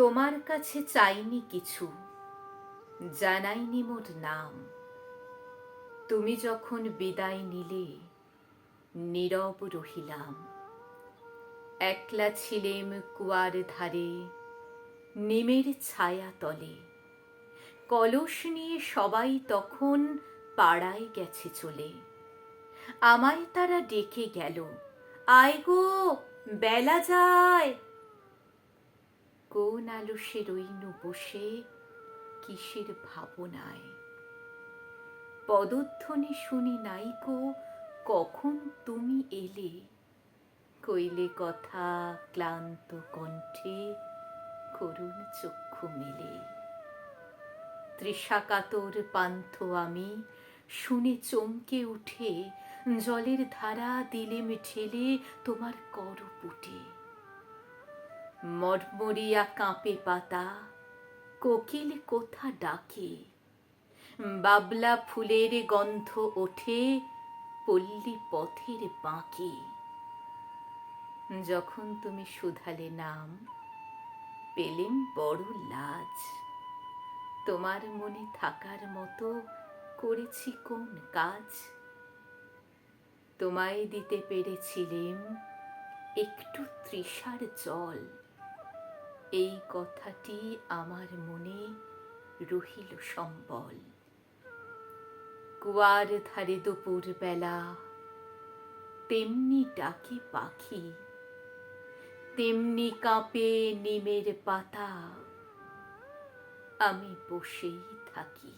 তোমার কাছে চাইনি কিছু, জানাইনি মোর নাম। তুমি যখন বিদায় নিলে নীরব রহিলাম। একলা ছিলেম কুয়ার ধারে, নিমের ছায়া তলে। কলস নিয়ে সবাই তখন পাড়ায় গেছে চলে। আমায় তারা ডেকে গেল, আয় গো বেলা যায়। কোন আলসে রইনু বসে কিসের ভাবনায়। পদধ্বনি শুনি নাইকো কখন তুমি এলে। কইলে কথা ক্লান্ত কণ্ঠে, করুণ চক্ষু মেলে। তৃষাকাতর পান্থ আমি শুনে চমকে উঠে, জলের ধারা দিলেম ঠেলে তোমার করপুটে। মরমরিয়া কাঁপে পাতা, কোকিল কোথা ডাকে। বাবলা ফুলের গন্ধ ওঠে পল্লী পথের বাঁকে। যখন তুমি শুধালে নাম, পেলেম বড় লাজ। তোমার মনে থাকার মতো করেছি কোন কাজ। তোমায় দিতে পেরেছিলেম একটু তৃষার জল। এই কথাটি আমার মনে রহিল সম্বল। কুয়ার ধারে দুপুর বেলা তেমনি ডাকে পাখি, তেমনি কাঁপে নিমের পাতা। আমি বসেই থাকি।